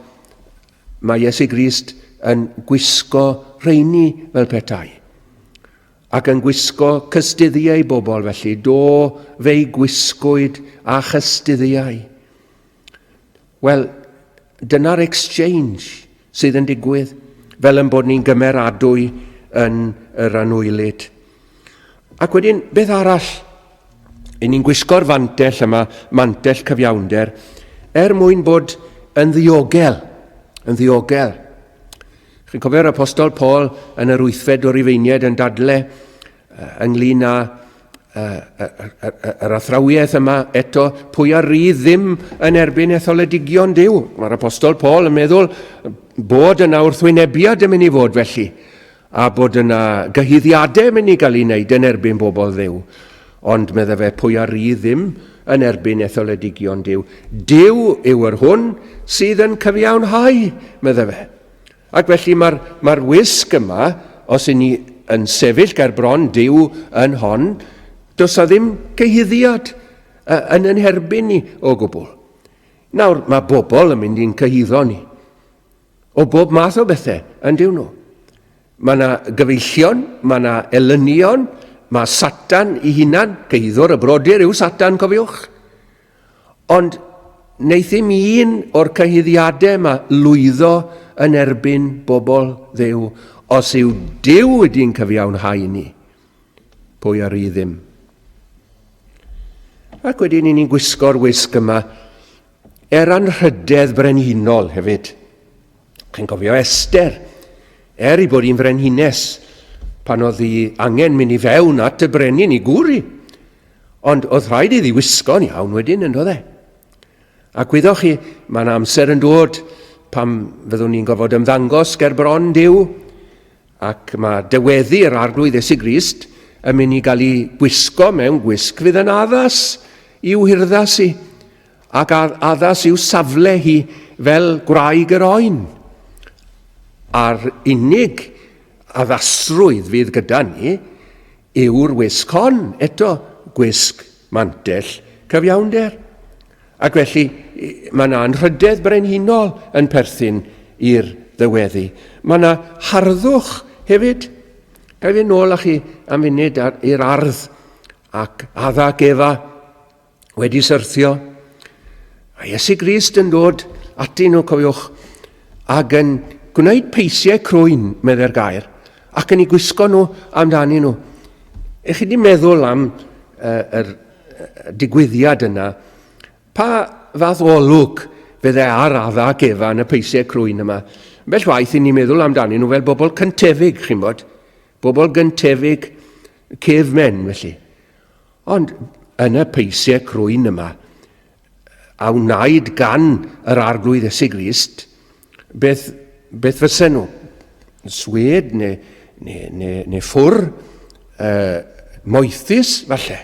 mae Iesu Grist yn gwisgo rheini fel petai. Ac yn gwisgo cystuddiau bobl felly, do fei gwisgwyd a chystuddiau. Wel, dyna'r exchange sydd yn digwydd, fel yn bod ni'n gymeradwy yn yr anwylyd. Ac wedyn, beth arall? I ni'n gwisgo'r fantell yma, mantell cyfiawnder, mwyn bod yn ddiogel, Chi'n cofio'r apostol Paul yn yr 8 o Rifeiniaid yn dadle ynglyn â yr athrawiaeth yma eto, pwy ar rydd ddim yn erbyn etholedigion Duw. Mae'r apostol Paul yn meddwl bod yna wrthwynebiad yn mynd i fod felly, a bod yna gyhuddiadau yn mynd i gael ei wneud yn erbyn bobl Dduw. Ond medda fe, pwy ar rydd ddim yn erbyn etholedigion Duw. Duw yw yr hwn sydd yn cyfiawnhau, medda fe. Ac felly mae'r wisg yma, os y'n ni yn sefyll ger bron Duw yn hon, does a ddim cyhuddiad yn herbyn ni o gwbl. Nawr, mae bobl yn mynd i'n cyhuddo ni. O bob math o bethau yn Duw nhw. Mae yna gyfeillion, mae yna elynion, mae Satan ei hunan, cyhuddwr y brodyr yw Satan, cofiwch. Ond wneith ddim un o'r cyhuddiadau yma lwyddo yn erbyn bobl Dduw, os yw Duw wedi'n cyfiawnhau ni, pwy ar rydd ddim. Ac wedyn ni'n gwisgo'r wisg yma anrhydedd brenhinol hefyd. Chi'n cofio Ester, i bod hi'n frenhines, pan oedd hi angen mynd i fewn at y brenin i gwri. Ond oedd rhaid iddi wisgo'n iawn wedyn yn dod e. Ac wyddwch chi, mae'n amser yn dod pam fyddwn ni'n gofod ymddangos ger bron Duw, ac mae dyweddu'r arglwydd Iesu Grist yn mynd i gael ei gwisgo mewn gwisg fydd yn addas i'w hirddas i, ac addas i'w safle hi fel gwraig yr oen. A'r unig addasrwydd fydd gyda ni yw'r wisg hon, eto gwisg mantell cyfiawnder. Ac felly mae yna anrhydedd brenhinol yn perthyn i'r ddyweddu. Mae yna harddwch hefyd. Gael fi nôl â chi am funud i'r ardd ac adda gefa wedi syrthio. A Iesu Grist yn dod ati nhw, cofiwch, ac yn gwneud peisiau crwyn, medde'r gair, ac yn ei gwisgo nhw amdani nhw. Ech chi wedi meddwl am yr digwyddiad yna, pa fath olwg fydde ar adda gefa yn y peisiau crwyn yma? Bell waith i ni'n meddwl amdani nhw fel bobl cyntefig, chi'n bod? Bobl gyntefig cefmen, felly. Ond yn y peisiau crwyn yma, a wnaed gan yr arglwydd Iesu Grist, beth fysen nhw? Swed neu ffwr moethus, falle.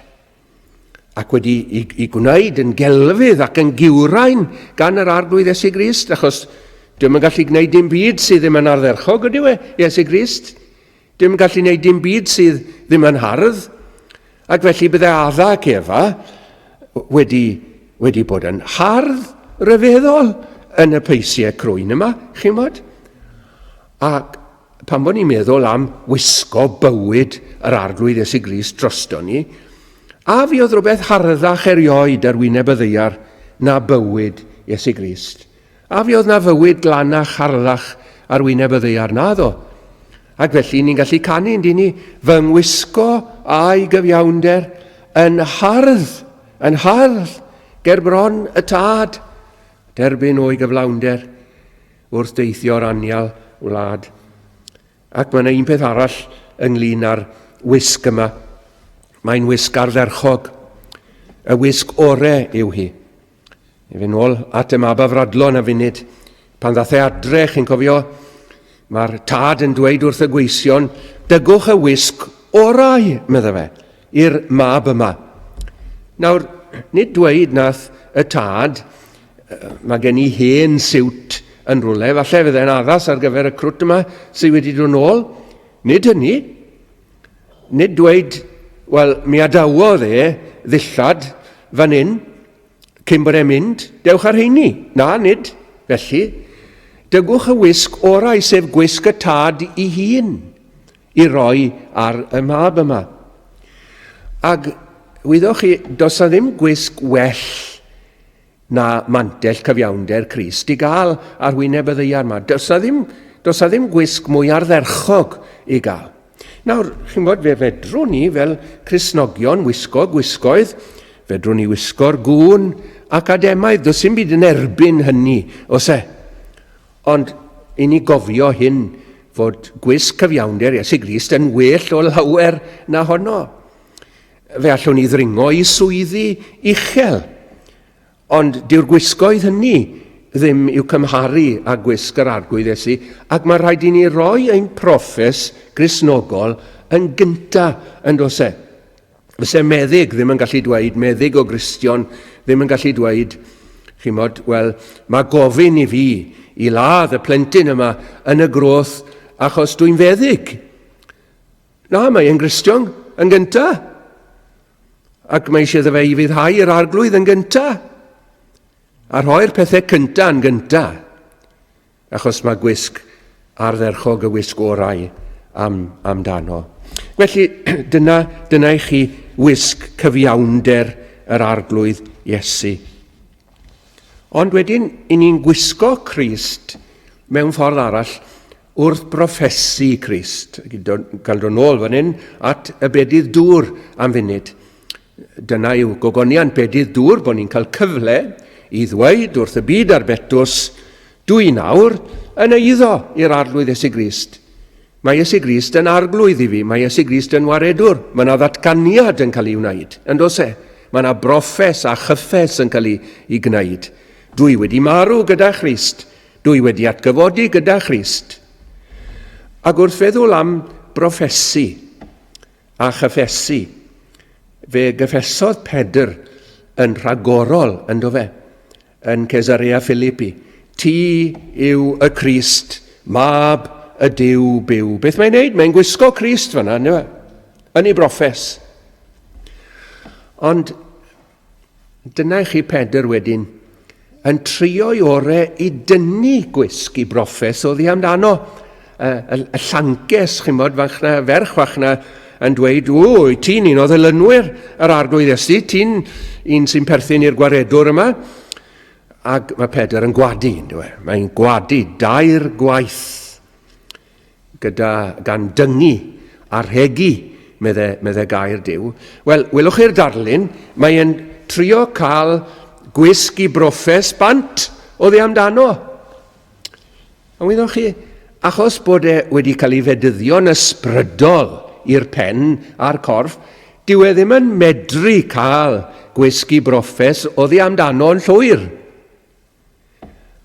Ac wedi i gwneud yn gelfydd ac yn giwrain gan yr arglwydd Iesu Grist, achos dwi'n gallu gwneud dim byd sydd ddim yn ardderchog, ydyw e, Iesu Grist. Dwi'n gallu gwneud dim byd sydd ddim yn hardd. Ac felly bydde adda ac Efa wedi bod yn hardd ryfeddol yn y peisiau crwyn yma, chi'n bod? Ac pan bod ni'n meddwl am wisgo bywyd yr arglwydd Iesu Grist drosto ni, a fi oedd rhywbeth harddach erioed ar wyneb y ddaear na bywyd Iesu Grist. A fi oedd na fywyd glanach harddach ar wyneb y ddaear na ddo. Ac felly ni'n gallu canu yn dyn ni, fy ngwisgo a'i gyfiawnder yn hardd, ger bron y tad, derbyn o'i gyflawnder, wrth deithio'r anial wlad. Ac mae yna un peth arall ynglyn â'r wisg yma. Mae'n wisg ardderchog. Y wisg orau yw hi. Efe nôl at y mab afradlon a funud. Pan ddath adre, chi'n cofio, mae'r tad yn dweud wrth y gweision, dygwch y wisg orau, medda fe, i'r mab yma. Nawr, nid dweud nath y tad, mae gen i hen siwt yn rwle, falle fydde'n addas ar gyfer y crwt yma sydd wedi dod nôl. Nid hynny. Nid dweud, wel, mi adawodd ddillad fan hyn, cyn bod e'n mynd, dewch ar heini. Na, nid. Felly, dygwch y wisg orau, sef gwisg y tad i hun, i roi ar y mab yma. Ac wyddwch chi, does na ddim gwisg well na mantell cyfiawnder Crist i gael ar wyneb y ddaear yma. Does na ddim gwisg mwy ardderchog i gael. Nawr, chi'n bod, fe fedrwn ni fel Cristnogion wisgo gwisgoedd, fedrwn ni wisgo'r gŵn academaidd, does dim byd yn erbyn hynny, os e. Ond, i ni gofio hyn, fod gwisg cyfiawnder Iesu Grist yn well o lawer na honno. Fe allwn ni ddringo i swyddi uchel. Ond dyw'r gwisgoedd hynny ddim i'w cymharu â gwisg yr arglwydd Iesu, ac mae rhaid i ni roi ein proffes Gristnogol yn gynta yn dos e. Fyse meddyg ddim yn gallu dweud, meddyg o Gristion ddim yn gallu dweud, chi'n modd, wel, mae gofyn i fi i ladd y plentyn yma yn y groth achos dwi'n feddyg. Na, mae e'n Gristion yn gynta. Ac mae eisiau dda fe i fyddhau yr arglwydd yn gynta. A rhoi'r pethau cynta yn gynta. Achos mae gwisg ardderchog y wisg orau amdano. Felly, dyna i chi wisg cyfiawnder yr arglwydd Iesu. Ond wedyn, i ni'n gwisgo Crist mewn ffordd arall wrth brofesu Crist. Gael dod nôl fan hyn at y bedydd dŵr am funud. Dyna yw gogoniant bedydd dŵr, bod ni'n cael cyfle i ddweud wrth y byd ar betws, dwi nawr yn eiddo i'r arglwydd Iesu Grist. Mae Iesu Grist yn arglwydd i fi, mae Iesu Grist yn waredwr. Mae yna ddatganiad yn cael ei wneud, yn dos e. Mae yna broffes a chyffes yn cael ei gwneud. Dwi wedi marw gyda Christ. Dwi wedi atgyfodi gyda Christ. Ac wrth feddwl am broffesu a chyffesu, fe gyffesodd Pedr yn rhagorol yn do fe, yn Cesarea Philippi. Ti yw y Crist, mab y Duw byw. Beth mae'n neud? Mae'n gwisgo Crist fyna, yn ei broffes. Ond dyna i chi Pedr wedyn, yn trio'i orau i dynnu gwisg i broffes oddi amdano. Y llanges, chi'n bod, ferch fachna, yn dweud, ti'n un o ddilynwyr yr arglwydd Iesu, ti'n un sy'n perthyn i'r gwaredwr yma. Ac mae Pedr yn gwadu, mae'n gwadu dair gwaith gan dyngu a rhegi, medde gair Duw. Wel, welwch chi'r darlun, mae'n trio cael gwisg i broffes bant oddi amdano. A wyddwch chi, achos bod e wedi cael ei fedyddio'n ysbrydol i'r pen a'r corff, dyw e ddim yn medru cael gwisg i broffes oddi amdano yn llwyr.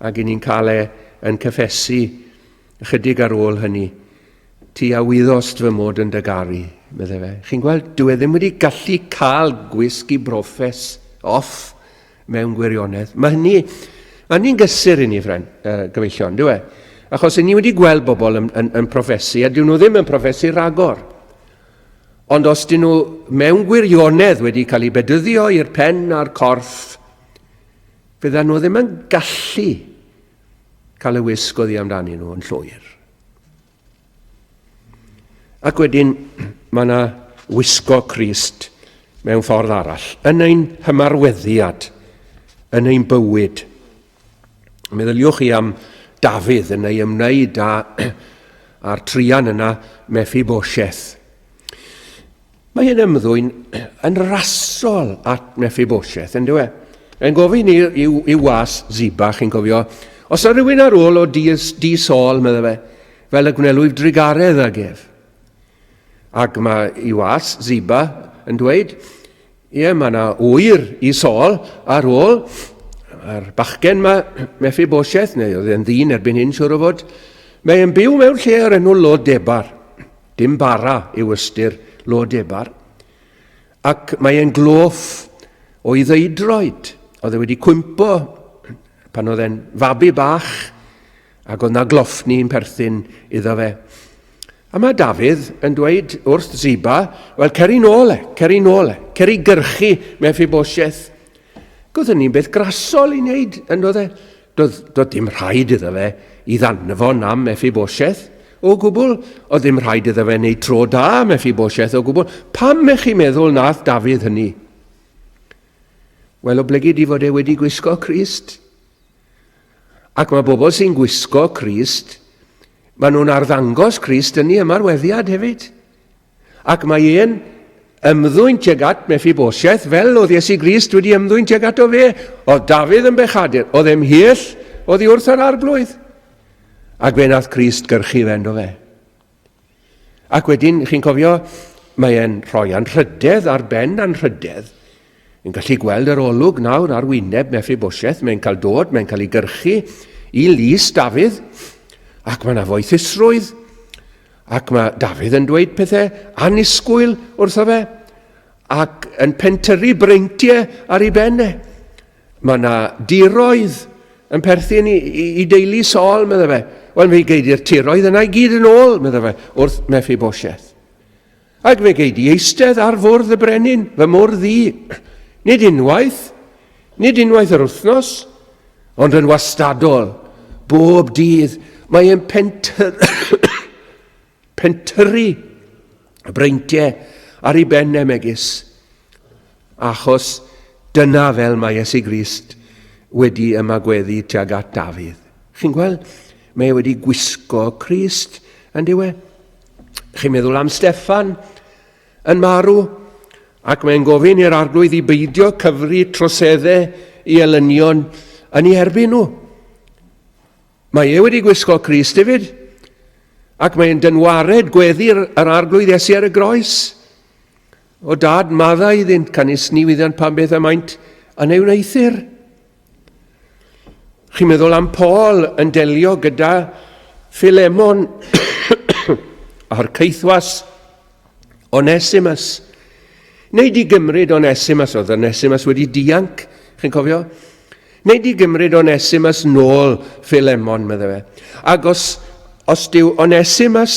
Ac i ni'n cael e yn cyffesu ychydig ar ôl hynny. Ti a wyddost fy mod yn dygaru, medde fe. Chi'n gweld, dyw e ddim wedi gallu cael gwisg i broffes off mewn gwirionedd. Mae hynny'n gysur i ni, gyfeillion, dyw e? Achos ni wedi gweld bobl yn proffesu, a dyw nhw ddim yn proffesu ragor. Ond os dyn nhw mewn gwirionedd wedi cael ei bedyddio i'r pen a'r corff, fydda nhw ddim yn gallu cael y wisg oddi amdani nhw yn llwyr. Ac wedyn, mae yna wisgo Crist mewn ffordd arall, yn ein hymarweddiad, yn ein bywyd. Meddyliwch chi am Dafydd yn ei ymwneud a'r trian yna Mephiboseth. Mae hyn ymddwyn yn rasol at Mephiboseth, yn dyw e? Yn gofyn i was Ziba, chi'n cofio, os yna rhywun ar ôl o di Sol, medde fe, fel y gwneilwyf drigaredd ag ef. Ac mae i was, Ziba, yn dweud, ie, mae yna wyr i Saul ar ôl, a'r bachgen mae Mephiboseth, neu oedd e'n ddyn erbyn hyn siwr o fod, mae e'n byw mewn lle ar enw Lodebar. Dim bara yw ystyr Lodebar. Ac mae e'n gloff o ddeudroed. Oedd e wedi cwympo pan oedd e'n fabi bach, ac oedd na gloffni'n perthyn iddo fe. A mae Dafydd yn dweud wrth Ziba, wel, ceri nôl e, ceri gyrchu Mephiboseth. Goedd ni'n beth grasol i wneud, yn oedd e. Doedd dim rhaid iddo fe i ddanfon am Mephiboseth o gwbl. Oedd dim rhaid iddo fe wneud tro da Mephiboseth o gwbl. Pam eich chi'n meddwl nath Dafydd hynny? Wel, oblygid i fod e wedi gwisgo Grist. Ac mae bobl sy'n gwisgo Grist, maen nhw'n arddangos Grist yn ei ymarweddiad hefyd. Ac mae e'n ymddwynt ag at Mephiboseth fel oedd Iesu Grist wedi ymddwynt ag at o fe. Oedd Dafydd yn bechadur, oedd e'n hyll, oedd hi wrth yr arglwydd. Ac fe nath Grist gyrchu fe ynddo fe. Ac wedyn, chi'n cofio, mae e'n rhoi anrhydedd ar ben anrhydedd. Yn gallu gweld yr olwg nawr ar wyneb Mephiboseth, mae'n cael dod, mae'n cael ei gyrchu i lys Dafydd, ac mae yna foethusrwydd, ac mae Dafydd yn dweud pethau anisgwyl wrtho fe, ac yn pentyrru breintiau ar ei benne. Mae yna diroedd yn perthyn i deulu Saul, medda fe. Wel, fe geid i'r tiroedd yna i gyd yn ôl, medda fe, wrth Mephiboseth. Ac fe geid i eistedd ar fwrdd y brenin, fy môr ddi. Nid unwaith yr wythnos, ond yn wastadol, bob dydd, mae e'n pentyrru y breintiau ar ei benne megis, achos dyna fel mae Iesu Grist wedi ymagweddu tuag at Dafydd. Chi'n gweld? Mae wedi gwisgo Grist yn diwe. Chi'n meddwl am Steffan yn marw, ac mae'n gofyn i'r arglwydd i beidio cyfri troseddau i elynion yn ei erbyn nhw. Mae wedi gwisgo Grist hefyd, ac mae'n dynwared gweddi'r arglwydd Iesu ar y groes. O dad maddau iddynt canis ni wyddan pan beth y maint yn ei wneithir. Chi'n meddwl am Paul yn delio gyda Philemon a'r ceithwas Onesimus. Neu di gymryd Onesimus, oedd Onesimus wedi dianc, chi'n cofio? Neu di gymryd Onesimus nôl Philemon, medda fe. Ac os diw Onesimus,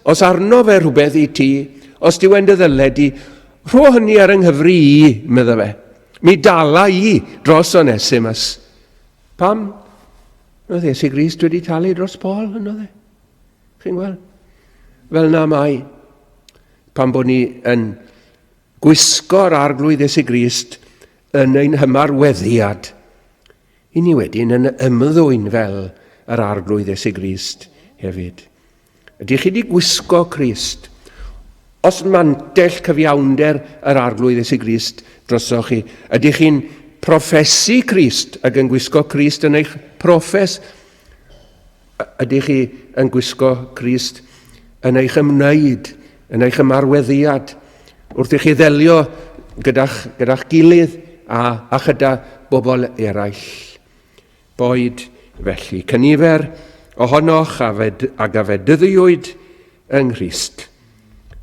os arno fe rhywbeth i ti, os diw yn dy ddyled i, rho hynny ar ynghyfru i, medda fe. Mi dala i dros Onesimus. Pam? Oedd Iesu Grist wedi talu dros Paul, yno dde. Chi'n gweld? Fel na mai, pan bod ni yn gwisgo'r arglwydd Iesu Grist yn ein hymarweddiad, i ni wedyn yn ymddwyn fel yr arglwydd Iesu Grist hefyd. Ydych chi wedi gwisgo Grist? Os mantell cyfiawnder yr arglwydd Iesu Grist drosoch chi, ydych chi'n proffesu Grist ac yn gwisgo Grist yn eich proffes? Ydych chi yn gwisgo Grist yn eich ymwneud, yn eich ymarweddiad, wrth i chi ddelio gyda'ch gilydd a chyda bobl eraill. Boed felly cynifer ohonoch a gafedyddiwyd yng Nghrist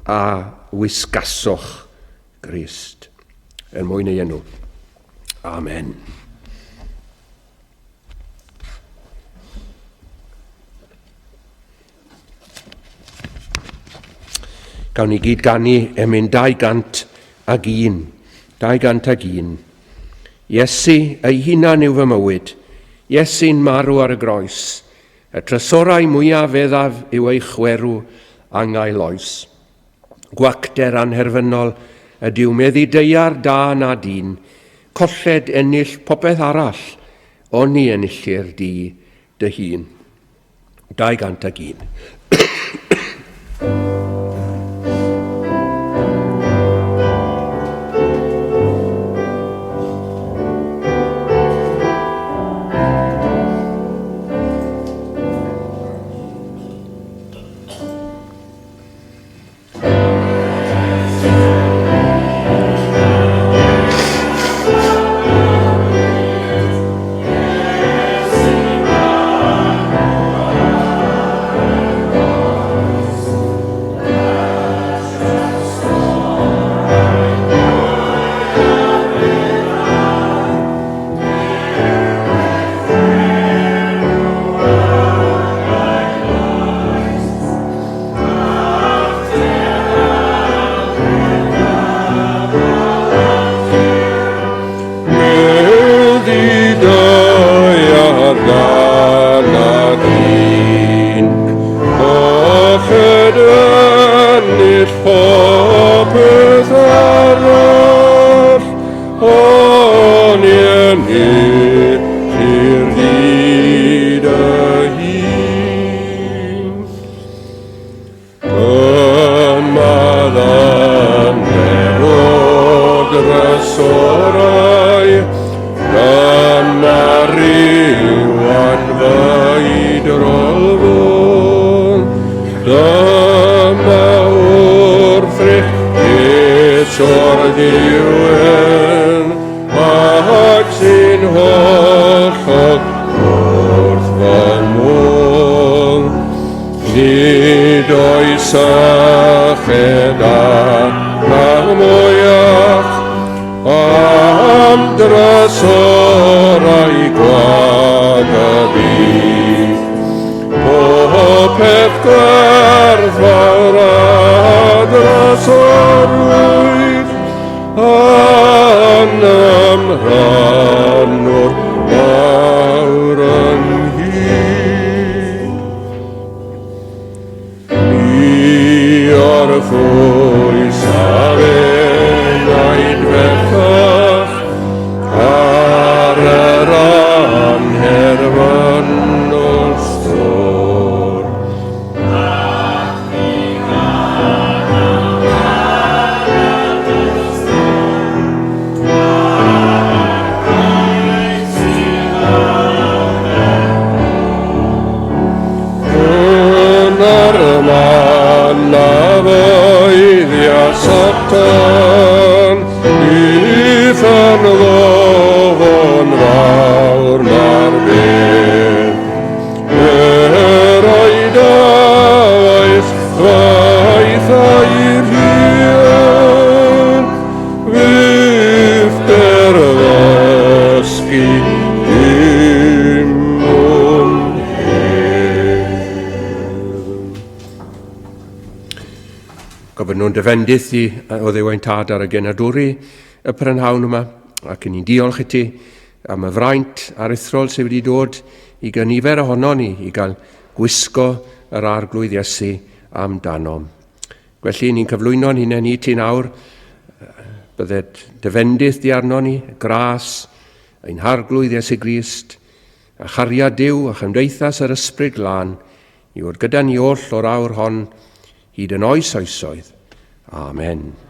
a wisgasoch Grist. Yn mwyn ei enw. Amen. Gawn ni gyd ganu emyn 201. 201. Iesu, ei hunan yw fy mywyd. Iesu'n marw ar y groes. Y trysorau mwyaf feddaf yw ei chwerw angael oes. Gwacter anherfynol ydyw meddu deiar da na dyn. Colled ennill popeth arall, ond ni ennillir di dy hun. 201. i'r hyd y hun. Yma ddander o drysorau, yma rhywan faidrolfon, dyma wrth rechus o'r diwen, ac sy'n hollol wrth fy môl. Nid oes a chedan na mwyach, am drysorau gwag y byd. Popeth gwerthfawr a drysorwyd, an ymrannwr mawr yn hyd. Ni o'r ffwys a fenaid fechach, ar yr anherfan o'r stor. Yn arman a foeddia Satan, bydd yn ddofon fawr na'r bedd. Oed aeth faith a'i'r hyn, fydd der ddysgu dim o'n Gofyn nhw'n dyfendith i o ddiwain tad ar y genadwri y prynhawn yma, ac yn ni'n diolch i ti am y fraint aruthrol sydd wedi dod i gynifer ohono ni i gael gwisgo yr arglwydd Iesu amdanom. Felly ni'n cyflwyno'n hunain i ti nawr, bydded dyfendith di arno ni, gras, ein harglwydd Iesu Grist, a chariad Duw a chymdeithas yr ysbryd glân, i fod gyda ni oll o'r awr hon, hyd yn oes oesoedd. Amen.